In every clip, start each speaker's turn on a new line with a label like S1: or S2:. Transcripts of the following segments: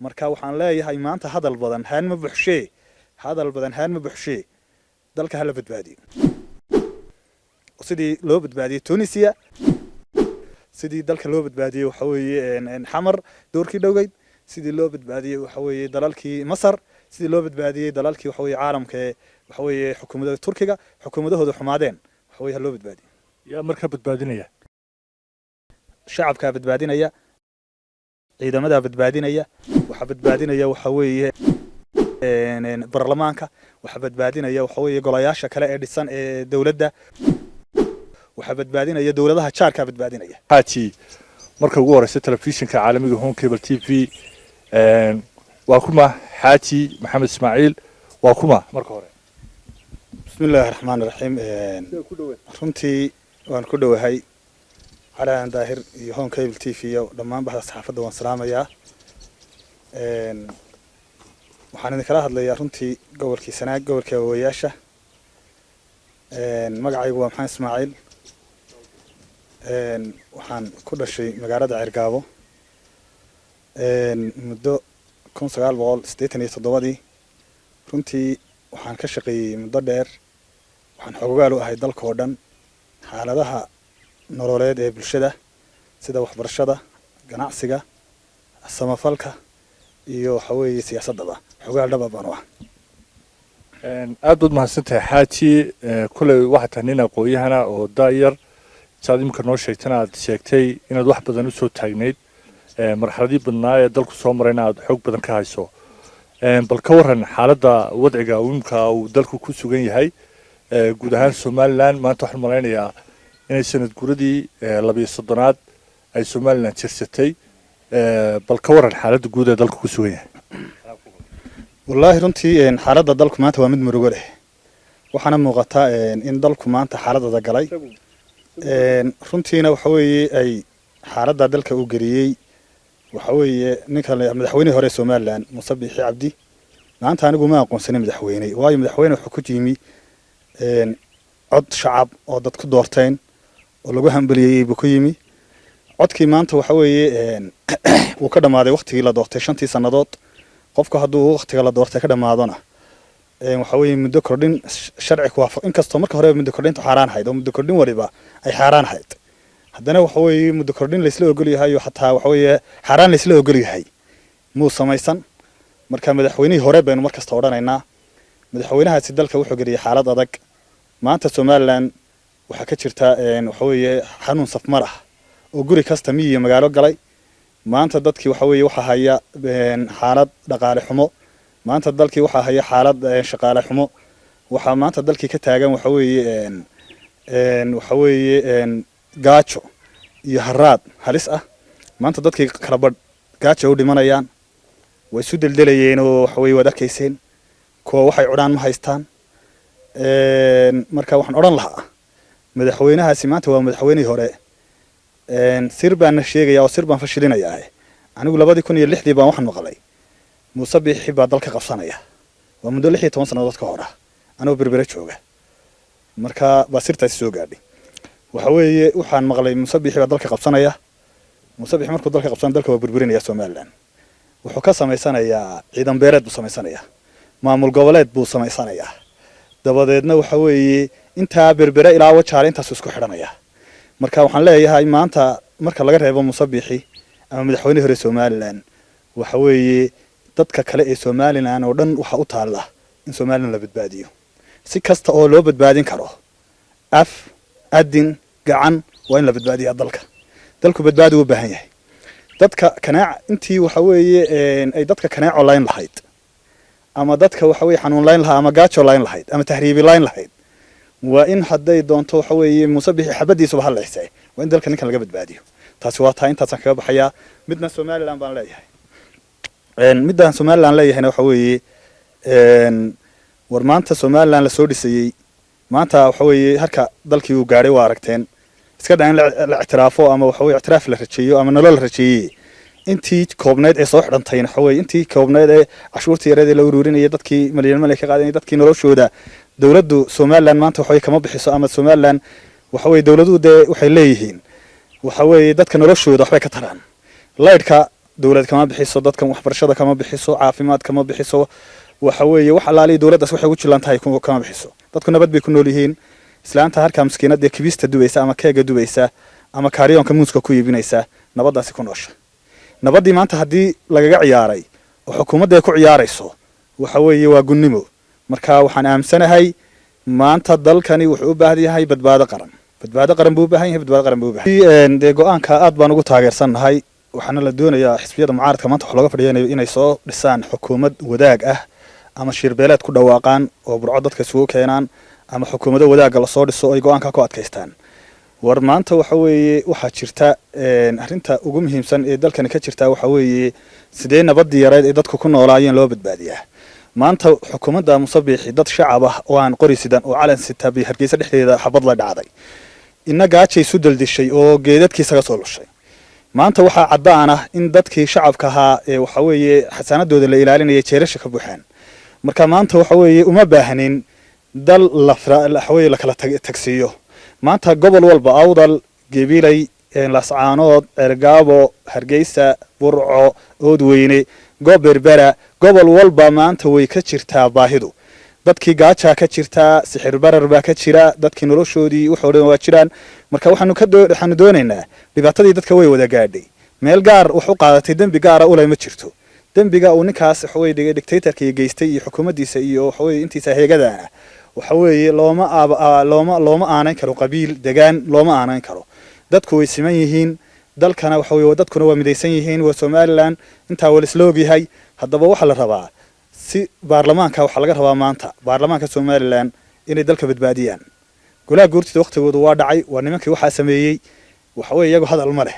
S1: marka waxaan leeyahay maanta hadal badan haan ma buuxshee dalka hala badbaadiyo sidii loo badbaadiyay Tunisia sidii dalka loo badbaadiyay waxa weeye xamar doorkii dhowgeyd sidii loo badbaadiyay waxa weeye dalalkii Masar sidii loo badbaadiyay dalalkii waxa weeye caalamka waxa weeye xukuumadda Turkiga xukuumadahooda xumaadeen waxa weeye loo badbaadiyay
S2: yaa marka badbaadinaya
S1: shacabka badbaadinaya ciidamada badbaadinaya waxa badbaadinaya waxa weeye baarlamaanka waxa badbaadinaya waxa weeye golayaasha kale ee dhisan ee dawladda waxa badbaadinaya dawladaha jaarka badbaadinaya
S2: xaaji marka ugu horeysa telefishinka caalamiga Home Cable TV waa kuma xaaji maxamed ismaaciil waa kuma marka hore
S1: bismillaahir rahmaanir rahiim runtii waan ku dhawahay على ظاهر هون كيبل تي في ودمان بحث صحافة وان سلاميا waxaan idin kala hadlayaa runtii gobolkii Sanaag gobolka Wayaasha magacaygu waa Maxamed Ismaaciil waxaan ku dhashay magaalada Cergaabo muddo 1987 runtii waxaan ka shaqeeyay muddo dheer waxaan xogaal u ahay dalka oo dhan xaaladaha nololeed ee bulshada sida waxbarashada ganacsiga samafalka iyo waxa weeye siyaasadda xogaal dhab baan wax
S2: aad baad mahadsantahay xaaji kulay waxa tahnina aqooyahana oo daayar saad imka noo sheegtana aad sheegtay inaad wax badan u soo taagneyd marxaladii badnaa ee dalku soo marayna aad xoog badan ka hayso bal ka waran xaaladda wadciga imka uu dalku ku sugan yahay guud ahaan Somaliland maanta waxaan malaynayaa inay sanad guuradii 12aad ay Somaliland jirsatay bal ka waran xaaladda guud ee dalku ku sugan yahay
S1: wallahi runtii xaaladda dalku maanta waa mid murugo leh waxaana muuqata in dalku maanta xaaladda galay runtiina waxa weeye ay xaaladda dalka u geliyay waxa weeye ninka madaxweynaha hore Somaliland Muuse Biixi Cabdi maanta anigu ma aqoonsanin madaxweyne waayo madaxweyne wuxuu ku yimi cod shacab oo dadku doorteen oo lagu hambaliyay buu ku yimi codkii maanta waxa weeye uu ka dhamaaday waqtigii la doortay 5 sanadood qofka hadduu waqtiga la doortay ka dhamaadona waxa weeye muddo kordhin sharci ku waafaq inkastoo marka hore muddo kordhintu xaraan ahayd oo muddo kordhin waliba ay xaraan ahayd haddana waxa weeye muddo kordhin la isla ogol yahay oo xataa waxa weeye xaraan la isla ogol yahay muu samaysan marka madaxweynihii hore baynu markasta odhanaynaa madaxweynahaasi dalka wuxuu geliyay xaalad adag maanta Somaliland waxa ka jirta waxa weeye xanuun safmar ah oo guri kasta miyiga magaalo galay maanta dadkii waxa weeye waxa haya xaalad dhaqaale xumo maanta dalkii waxa haya xaalad shaqaale xumo waxa maanta dalkii ka taagan waxa weeye gaajo iyo haraad halis ah maanta dadkii kala badh gaajo u dhimanayaan way isu deldelayeen oo waxa weeye wada kayseen kuwa waxay cunaan ma haystaan marka waxaan oran lahaa madaxweynahaasi maanta waa madaxweynihii hore sir baan sheegaya oo sir baan fashilinayaa anigu 2006 baan waxaan maqlay Muuse Biixi baa dalka qabsanaya waa muddo 16 sanadood ka hor ah anoo berbera jooga marka baa sirtaas soo gaadhay waxa weeye waxaan maqlay Muuse Biixi baa dalka qabsanaya Muuse Biixi markuu dalka qabsan dalka waa burburinaya Somaliland wuxuu ka samaysanayaa ciidan beereed buu samaysanayaa maamul goboleed buu samaysanayaa dabadeedna waxa weeye inta berbera ilaa wajaale intaas isku xidhanaya marka waxaan leeyahay maanta marka laga reebo Muuse Biixi ama madaxweynaha hore Somaliland waxa weeye dadka kale ee Somaliland oo dhan waxa u taala in Somaliland la badbaadiyo si kasta oo loo badbaadin karo af adin gacan waa in la badbaadiyo dalku badbaadi u baahan yahay dadka kanaac intii waxa weeye ay dadka kanaac online lahayd ama dadka waxa weeye xanuun line lahayd ama gaajo line lahayd ama tahriibi line lahayd waa in haday doonto waxa weeye Muuse Biixi xabadiisu waxa la xisay waa in dalka ninkan laga badbaadiyo taasi waa taa intaas kaga baxaya midna Somaliland baan leeyahay midaan Somaliland leeyahayna waxa weeye war maanta Somaliland la soo dhisayay maanta waxa weeye harka dalkii uu gaaray waa aragteen iska dhaan la ictiraafo ama waxa weeye ictiraaf la rajeeyo ama nolol la rajeeyay intii koobnayd ee soo xidhantay waxa weeye intii koobnayd ee cashuurtii yareed ee la ururinayay dadkii malyan ka qaadanay dadkii noloshooda dawladdu Somaliland maanta waxa kama bixiso ama Somaliland waxa weeye dawladdu waxay leeyihiin waxa weeye dadka noloshooda waxbay ka taraan laydka dawlad kama bixiso dadkan waxbarashada kama bixiso caafimaad kama bixiso waxa weeye wax alaali dawladdaas waxay ugu jilan tahay kama bixiso dadku nabad bay ku nool yihiin islaanta harka miskiinada kibista dubaysa ama keega dubaysa ama kaariyonka muuska ku iibinaysa nabadaasi ku noosha nabadii maanta hadii lagaga ciyaaray oo xukuumadda ay ku ciyaarayso waxa weeye waa gunnimo marka waxaan aamsanahay maanta dalkani wuxuu u baahan yahay badbaado qaran buu u baahan yahay badbaado qaran buu u baahan yahay de go'aanka aad baan ugu taageersanahay waxaana la doonayaa xisbiyada mucaaradka maanta wax looga fadhiyanayo inay soo dhisaan xukuumad wadaag ah ama shirbeeleed ku dhawaaqaan oo burco dadka isugu keenaan ama xukuumado wadaaga la soo dhiso ay go'aanka ku adkaystaan war maanta waxa weeye waxa jirta arinta ugu muhiimsan ee dalkani ka jirta waxa weeye sidee nabadii yareed ee dadku ku noolaayeen loo badbaadiyaa maanta xukuumadda musabixi dad shacab ah oo aan qori sidan oo calan sita bi hargeysa dhexdeeda xabad la dhacday inaga aajay isu daldishay oo geedadkiisaga soo lushay maanta waxaa caddaan ah in dadkii shacabka ahaa ee waxa weeye xasaanadooda la ilaalinaya jeerasha ka buuxaan marka maanta waxa weeye uma baahnin dal la kala tagsiiyo maanta gobol walba awdal gebilay lascaanood ergaabo hargeysa burco oodweyne goberbera gobol walba maanta way ka jirtaa baahidu dadkii gaaja ka jirtaa sixir barar baa ka jira dadkii noloshoodii wuxuu dhan waa jiraan marka waxaanu doonaynaa dhibaatadii dadka way wada gaadhay meel gaar wax u qaadatay dembi gaara ulay ma jirto dembiga uu ninkaas waxa weeye dictatorka geystay iyo xukuumaddiisa iyo waxa weeye intiisa heegadaana waxa weeye looma aaneyn karo qabiil degaan looma aaneyn karo dadku way siman yihiin dalkana waxa weeye dadkuna waa midaysan yihiin waa Somaliland inta wala isla ogyahay haddaba waxa la rabaa si baarlamaanka waxa laga rabaa maanta baarlamaanka Somaliland inay dalka badbaadiyaan golaha guurtida waqtigoodu waa dhacay waa nimankii waxa sameeyay waxa weeye iyagu hadal ma leh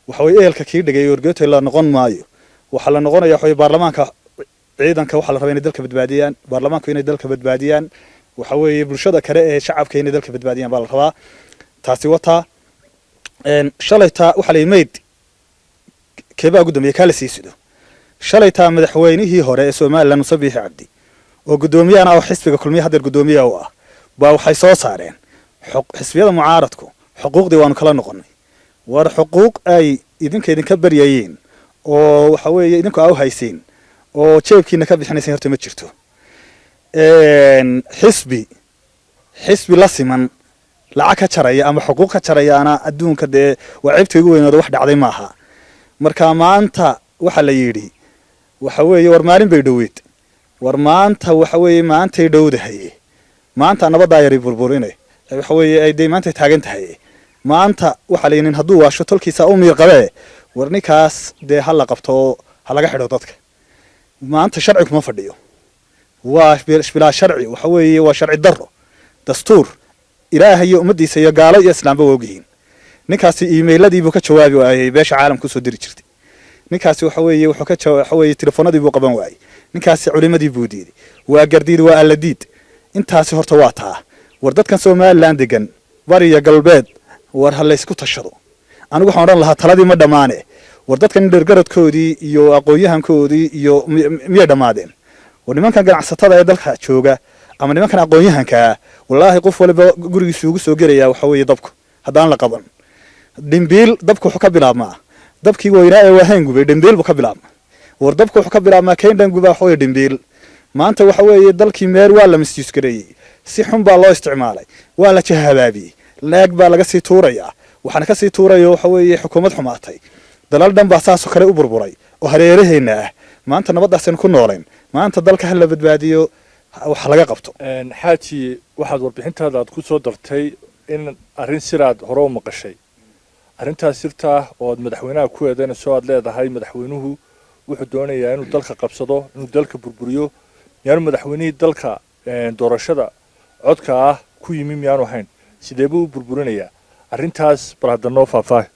S1: waxa weeye eelka kii dhigay orgeeto la noqon maayo waxa la noqonayaa waxa baarlamaanka ciidanka waxa la rabaa inay dalka badbaadiyaan baarlamaanku inay dalka badbaadiyaan waxa weeye bulshada kale ee shacabka inay dalka badbaadiyaan baa la rabaa taasi wata shalayta waxa la yimayd keeba ugu dambeeyay kala siisido shalayta madaxweynihii hore ee Soomaaliland Musabixi Cabdi oo gudoomiyana oo xisbiga kulmiye hadeer gudoomiye u ah baa waxay soo saareen xisbiyada mucaaradku xuquuqdii waanu kala noqonay war xuquuq ay idinka bariyayeen oo waxa weeye idinku aw haysiin oo jeebkiina ka bixinaysan horta ma jirto xisbi la siman lacag ka jaraya ama xuquuq ka jarayana adduunka de waa ceebta ugu weyn oo wax dhacday maaha marka maanta waxa la yiri waxa weeye war maalin bay dhaweed war maanta waxa weeye maantay dhowdahay maanta nabada yari burburinay waxa weeye ay deemaanta taagan tahay maanta waxa la yinin hadduu waasho tolkiisa u miir qabee warnikaas de hal la qabto hal laga xidho dadka maanta sharci kuma fadhiyo waa bilaa sharci waxa weeye waa sharci darro dastuur ilaahay iyo ummadiisa iyo gaalo iyo islaamba wogyihiin ninkaasi emailadiibu ka jawaabi waayay beesha caalamka soo diri jirtay ninkaasi waxa weeye wuxuu ka waxa weeye telefoonadiibu qaban waayay ninkaasi culimadii buu diiday waa gardiid waa alladiid intaasi horta waa taa war dadkan Soomaaliland degan bariya galbeed war hal isku tashado anigu waxaan oran lahaa taladii ma dhamaane war dadkan dhergaradkoodii iyo aqoonyahankoodii iyo miya dhamaadeen war nimankan ganacsatada ee dalka jooga ama nimankan aqoonyahanka wallahi qof waliba gurigiisa ugu soo gelaya waxa weeye dabku hadaan la qaban dhimbiil dabku wuxuu ka bilaabmaa dabkii weynaa ee wahaan gubay dhimbiil buu ka bilaabmaa war dabku wuxuu ka bilaabmaa kayndan guba waxa weeye dhimbiil maanta waxa weeye dalkii meer waa la misjiis gareeyay si xun baa loo isticmaalay waa la jahabaabiyay laag baa laga sii tuurayaa waxaana ka sii tuurayo waxa weeye xukuumad xumaatay dalal dhan baa saas kale u burburay oo hareeraheena ah maanta nabadaasina ku nooleen maanta dalka hal la badbaadiyo waxa laga qabto
S2: xaaji waxaad warbixintaada aad ku soo dartay in arrin siraad hore u maqashay arrintaas sirta oo madaxweynaha ku eedeynayso aad leedahay madaxweynuhu wuxuu doonayaa inuu dalka qabsado inuu dalka burburiyo yaanu madaxweynihii dalka doorashada codka ah ku yimi miyaanu ahayn sidee buu burburinayaa arrintaas bal hadda noo faahfaahi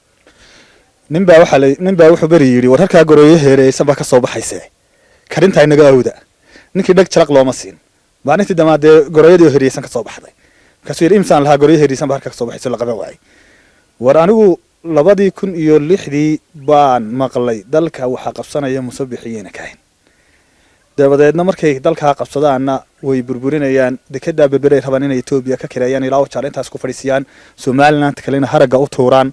S1: ninbaa wuxuu bari yidhi war halkaa gorooyo heereysan baa ka soo baxayse karintaa inaga awda ninkii dheg jalaq looma siin maalintii damaadee gorooyadii heereysan ka soo baxday markaasuu yidhi imsaan lahaa gorooyo heereysan baa halkaa ka soo baxayso la qaban waayay war anigu 2006 baan maqlay dalka waxa qabsanaya Musabixiina kayn dabadeedna markay dalka qabsadaana way burburinayaan dekada berberay rabaan inay Itoobiya ka kireeyaan ilaa waxa intaas ku fadhiisiyaan Somaliland kalena haraga u tuuraan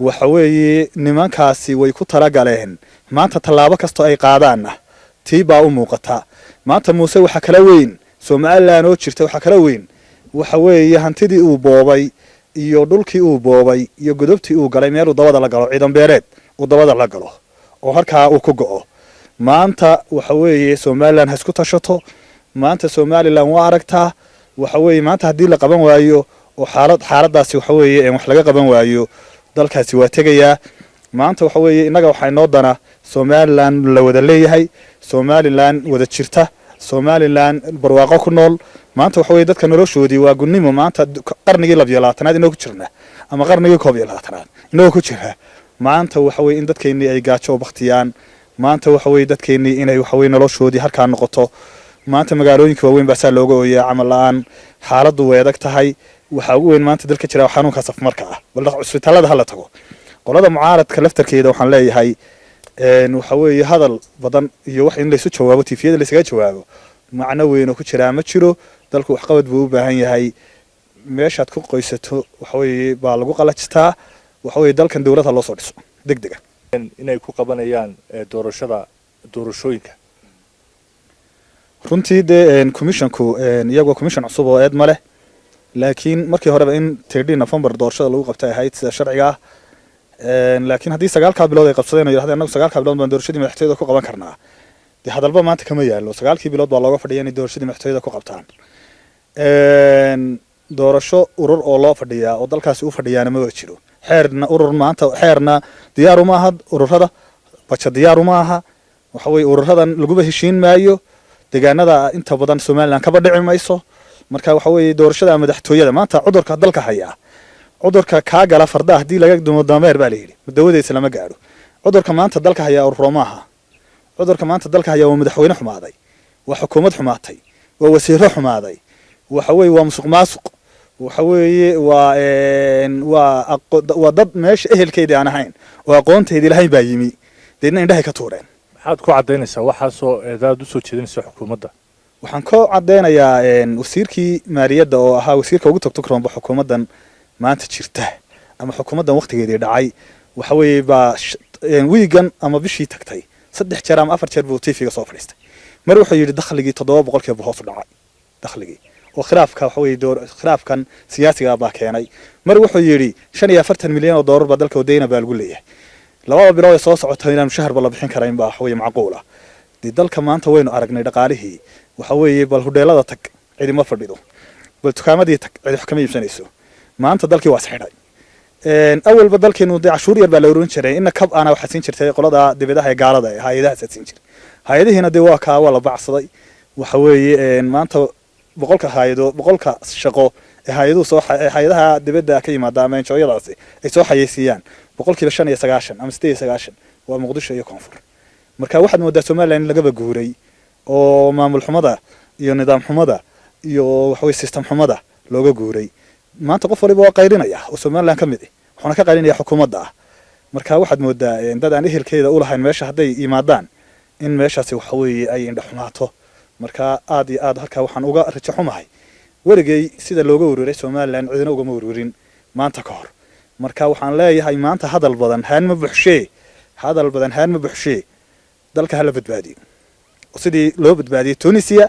S1: waxa weeye nimankaasi way ku talagaleen maanta tallaabo kastoo ay qaadaanna tii baa u muuqata maanta muuse waxa kala weyn Soomaaliland oo jirta waxa kala weyn waxa weeye hantidii uu boobay iyo dhulkii uu boobay iyo godobtii uu galay meel uu dabada la galo ciidan beereed uu dabada la galo oo halkaa uu ku go'o maanta waxa weeye Soomaaliland hasku tashato maanta Soomaaliland waa aragtaa waxa weeye maanta hadii la qaban waayo oo xaaladaasi waxa weeye wax laga qaban waayo dalkaasi waa tagayaa maanta waxa weeye inaga waxa inoo dana Soomaaliland la wada leeyahay Soomaaliland wada jirta Soomaaliland barwaaqo ku nool maanta waxa weeye dadka noloshoodii waa gunnimo maanta qarnigii 12aad inoo ku jirna ama qarnigii 11aad inoo ku jira maanta waxa weeye in dadkeenii ay gaajo baqtiyaan maanta waxa weeye dadkeenii inay waxa weeye noloshoodii halka noqoto maanta magaalooyinka waaweyn baa saa looga ooyaa camal la'aan xaaladdu way adag tahay waxa ugu weyn maanta dalka jira xanuunka safmarka ah bal cusbitaalada hala tago qolada mucaaradka laftarkeeda waxaan leeyahay waxa weeye hadal badan iyo wax in la isu jawaabo tifiyada la isaga jawaabo macna weyn oo ku jira ma jiro dalku wax qabad buu u baahan yahay meeshaad ku qoysato waxa weeye baa lagu qalajistaa waxa weeye dalkan dawladda loo soo dhiso degdeg
S2: inay ku qabanayaan doorashooyinka
S1: runtii commissionku iyagoo commission cusub oo eed ma leh laakiin markii horeba in 13 November doorashada lagu qabtay ahayd sida sharciga laakiin hadii 9 bilood ay qabsadeen yiraahdeen anagu 9 bilood baan doorashadii madaxtooyada ku qaban karnaa de hadalba maanta kama yaalo 9 bilood baa looga fadhiyay in doorashadii madaxtooyada ku qabtaan doorasho urur oo loo fadhiyaa oo dalkaasi u fadhiyaana ma jiro xeerna urur maanta xeerna diyaar uma aha ururada bacha diyaar uma aha waxa weeye ururadan lagu heshiin maayo deegaanada inta badan Soomaaliland ka badhici mayso marka waxa weeye doorashada madaxtooyada maanta cudurka dalka haya cudurka ka gala fardaha hadii laga dumo dameer baa leeyahay madawadeeda lama gaaro cudurka maanta dalka haya ururoomaha cudurka maanta dalka haya waa madaxweyne xumaaday waa xukuumad xumaatay waa wasiiro xumaaday waxa weeye waa musuqmaasuq waxa weeye waa dad meesha ehelkeedii aan ahayn oo aqoonteedii lahayn baa yimi deedna indhahay ka tuureen
S2: maxaad ku cadeynaysaa waxa soo eedaad u soo jeedinaysaa xukuumadda
S1: waxaan ku cadeynayaa wasiirkii maaliyadda oo ahaa wasiirka ugu tagto karoonba xukuumaddan maanta jirta ama xukuumaddan waqtigeedii dhacay waxa weeye baa wiigan ama bishii tagtay 3 jeer ama 4 jeer buu TV-ga soo fadhiistay mar wuxuu yiri dakhligii 7% hoos u dhacay dakhligii oo khilaafka waxa weeye khilaafkan siyaasiga baa keenay mar wuxuu yiri 45 milyan oo doolar baa dalka wadayna baa lagu leeyahay labada bilood ee soo socotay inaan shahar bala bixin karayn baa waxa weeye macquul ah dalka maanta waynu aragnay dhaqaalihii waxa weeye bal hudeelada tag cidi ma fadhido bal tukaamadii tag cidi wax kama iibsanayso maanta dalkii waa saxidhay awalba dalkeenu cashuur yar baa la ururin jiray in kab ana waxa siin jirtay qolada dibadaha ee gaalada ee hay'adaha siin jiray hay'adihiina de waa ka wala bacsaday waxa weeye maanta boqolka shaqo ee hay'aduhu soo hay'adaha dibadda ka yimaada ama injooyadaasi ay soo xayeysiyaan 95 ama 98 waa Muqdisho iyo Koonfur marka waxaad moodaa Soomaaliland laga baguuray oo maamul xumada iyo nidaam xumada iyo waxa weeye system xumada looga guuray maanta qof waliba waa qayrinaya oo Soomaaliland kamid ah waxna ka qaylinaya xukuumadda marka waxaad moodaa dad aan ehelkeeda u lahayn meesha haday yimaadaan in meeshaasi waxa weeye ay indha xumaato marka aad iyo aad halka waxaan uga rajo xumahay waligay sida looga ururay Soomaaliland cidina uga ururin maanta ka hor marka waxaan leeyahay maanta hadal badan haan ma buuxshee dalka hala badbaadiyo sidii loo badbaadiyay Tunisia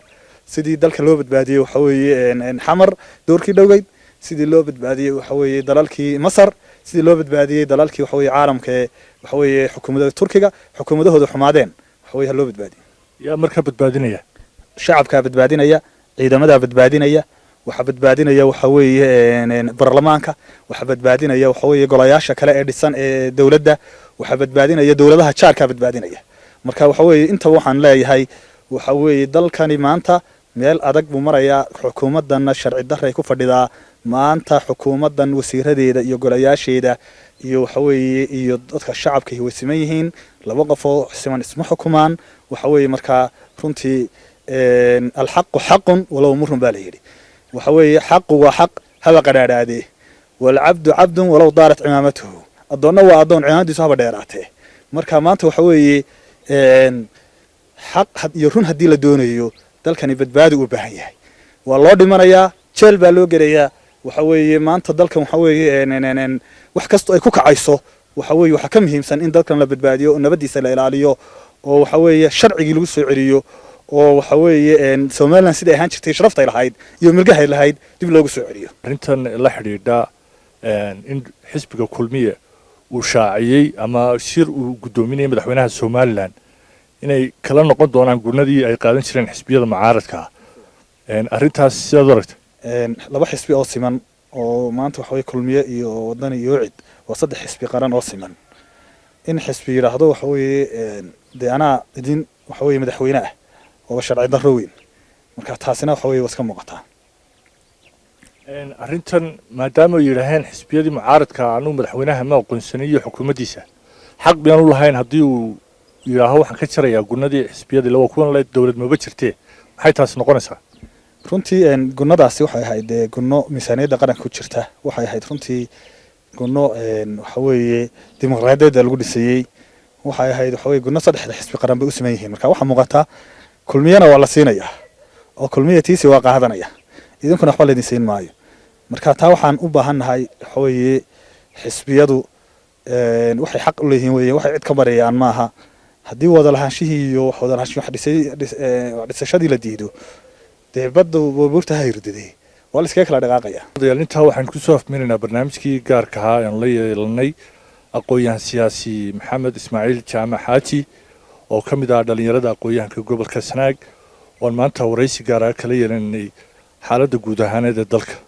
S1: sidii dalka loo badbaadiyay waxa weeye xamar doorkii dhawgeyd sidii loo badbaadiyay waxa weeye dalalkii Masar sidii loo badbaadiyay dalalkii waxa weeye caalamka waxa weeye xukuumadda Turkiga xukuumadahooda xumaadeen waxa weeye loo badbaadiyay
S2: yaa marka badbaadinaya
S1: shacabka badbaadinaya ciidamada badbaadinaya waxa badbaadinaya waxa weeye baarlamaanka waxa badbaadinaya waxa weeye golayaasha kale ee dhisan ee dawladda waxa badbaadinaya dawladaha jaarka badbaadinaya marka waxa weeye inta waxaan leeyahay waxa weeye dalkani maanta meel adag buu marayaa xukuumaddan sharci darray ku fadhidaa maanta xukuumaddan wasiiradeeda iyo golayaasheeda iyo waxa weeye iyo dadka shacabka ay wasiman yihiin laba qof oo siman isma xukumaan waxa weeye marka runtii الحق حق ولو مر بالي وحوي حق وحق هذا قراداده والعبد عبد ولو دارت عمامته أظن وأظن عمادي صاحب ديراته مركا مانته وحوي حق يرون هدي لدونيو dalkani badbaadi u baahan yahay waa loo dhimanayaa jeel baa loo garayaa waxa weeye maanta dalkan waxa weeye wax kasto ay ku kacayso waxa weeye waxa ka muhiimsan in dadkan la badbaadiyo oo nabadiisa la ilaaliyo oo waxa weeye sharcigii lagu soo celiyo oo waxa weeye Soomaaliland sida ahaan jirtay sharaftay lahayd iyo milgahay lahayd dib loogu soo celiyo
S2: arrintan la xidhiidha in xisbiga kulmiye uu shaaciyey ama shir uu gudoominayay madaxweynaha Soomaaliland inay kala noqon doonaan gurnadii ay qaadan jireen xisbiyada mucaaradka arrintaas sidoo aragtay
S1: laba xisbi oo siman oo maanta waxa weeye kulmiye iyo wadani iyo cid oo saddex xisbi qaran oo siman in xisbi yiraahdo waxa weeye deena idin waxa weeye madaxweynaha oo sharci darro weyn marka taasina waxa weeye waska muuqataa
S2: arrintan maadaama ay yiraahdeen xisbiyadii mucaaradka aanu madaxweynaha ma aqoonsanayo xukuumaddiisa xaq baan u lahayn haddii uu yiraahdo waxaan ka jarayaa gurnadii xisbiyadii laba kuwan la dawlad maba jirtee maxay taas noqonaysaa
S1: runtii gunnadaasi waxay ahayd gunno miisaaniyadda qaranka ku jirta waxay ahayd runtii gunno waxa weeye dimuqraadiyadda lagu dhisayey waxay ahayd waxa weeye gunno saddexda xisbi qaran bay u siman yihiin marka waxa muuqata kulmiyana waa la siinayaa oo kulmiyatiisi waa qaadanaya idinkuna waxba laydin siin maayo marka taa waxaan u baahannahay waxa weeye xisbiyadu waxay xaq u leeyihiin weeye waxay cid ka barayaan maaha haddii wada lahaanshihii iyo wada lahaanshihi wax dhisashadii la diido dee badda buurta ha hirdiday waa la iskaga kala dhaqaaqaya
S2: intaa waxaan kusoo afminaynaa barnaamijkii gaarka ahaa aan la yeelanay aqoon-yahan siyaasi maxamed ismaaciil jaamac xaaji oo ka mid ah dhalinyarada aqoon-yahanka gobolka Sanaag oo maanta waraysi gaar ah kala yeelanay xaaladda guud ahaaneed ee dalka